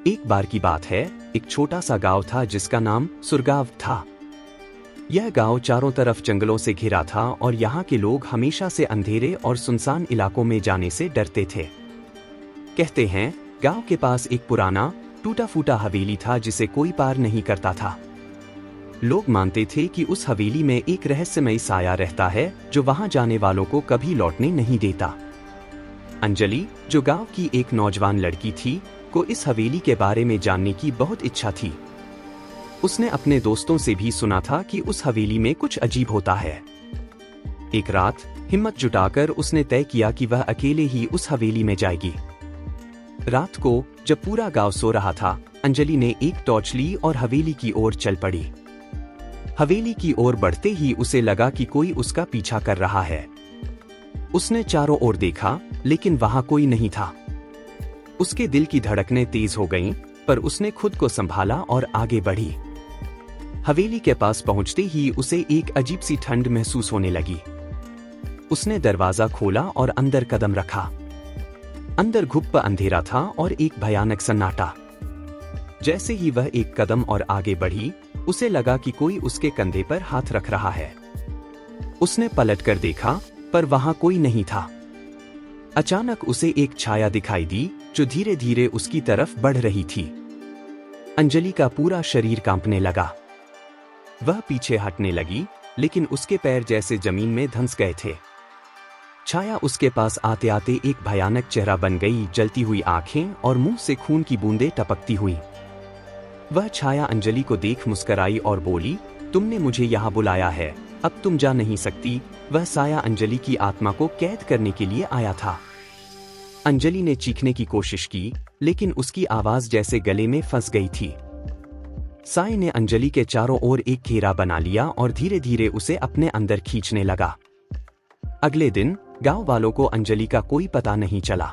एक बार की बात है, एक छोटा सा गांव था जिसका नाम सुरगांव था। यह गांव चारों तरफ जंगलों से घिरा था और यहाँ के लोग हमेशा से अंधेरे और सुनसान इलाकों में जाने से डरते थे। कहते हैं, गांव के पास एक पुराना टूटा फूटा हवेली था जिसे कोई पार नहीं करता था। लोग मानते थे कि उस हवेली में एक रहस्यमय साया रहता है जो वहां जाने वालों को कभी लौटने नहीं देता। अंजलि, जो गांव की एक नौजवान लड़की थी, को इस हवेली के बारे में जानने की बहुत इच्छा थी। उसने अपने दोस्तों से भी सुना था कि उस हवेली में कुछ अजीब होता है। एक रात हिम्मत जुटाकर उसने तय किया कि वह अकेले ही उस हवेली में जाएगी। रात को जब पूरा गांव सो रहा था, अंजलि ने एक टॉर्च ली और हवेली की ओर चल पड़ी। हवेली की ओर बढ़ते ही उसे लगा कि कोई उसका पीछा कर रहा है। उसने चारों ओर देखा, लेकिन वहां कोई नहीं था। उसके दिल की धड़कनें तेज हो गईं, पर उसने खुद को संभाला और आगे बढ़ी। हवेली के पास पहुंचते ही उसे एक अजीब सी ठंड महसूस होने लगी। उसने दरवाजा खोला और अंदर कदम रखा। अंदर घुप्पा अंधेरा था और एक भयानक सन्नाटा। जैसे ही वह एक कदम और आगे बढ़ी, उसे लगा कि कोई उसके कंधे पर हाथ रख रहा है। उसने पलटकर देखा, पर वहां कोई नहीं था। अचानक उसे एक छाया दिखाई दी जो धीरे धीरे उसकी तरफ बढ़ रही थी। अंजलि का पूरा शरीर कांपने लगा। वह पीछे हटने लगी, लेकिन उसके पैर जैसे जमीन में धंस गए थे। छाया उसके पास आते आते एक भयानक चेहरा बन गई, जलती हुई आंखें और मुंह से खून की बूंदें टपकती हुई। वह छाया अंजलि को देख मुस्कुराई और बोली, तुमने मुझे यहाँ बुलाया है, अब तुम जा नहीं सकती। वह साया अंजलि की आत्मा को कैद करने के लिए आया था। अंजलि ने चीखने की कोशिश की, लेकिन उसकी आवाज जैसे गले में फंस गई थी। साए ने अंजलि के चारों ओर एक घेरा बना लिया और धीरे धीरे उसे अपने अंदर खींचने लगा। अगले दिन गांव वालों को अंजलि का कोई पता नहीं चला।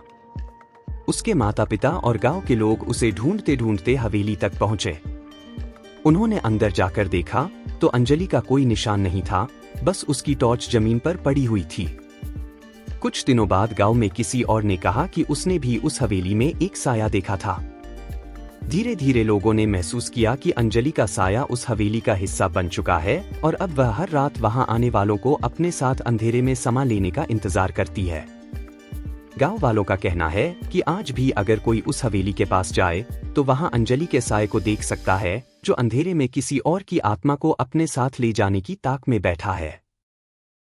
उसके माता पिता और गांव के लोग उसे ढूंढते ढूंढते हवेली तक पहुंचे। उन्होंने अंदर जाकर देखा तो अंजलि का कोई निशान नहीं था, बस उसकी टॉर्च जमीन पर पड़ी हुई थी। कुछ दिनों बाद गांव में किसी और ने कहा कि उसने भी उस हवेली में एक साया देखा था। धीरे धीरे लोगों ने महसूस किया कि अंजलि का साया उस हवेली का हिस्सा बन चुका है और अब वह हर रात वहां आने वालों को अपने साथ अंधेरे में समा लेने का इंतजार करती है। गांव वालों का कहना है कि आज भी अगर कोई उस हवेली के पास जाए तो वहां अंजलि के साये को देख सकता है, जो अंधेरे में किसी और की आत्मा को अपने साथ ले जाने की ताक में बैठा है।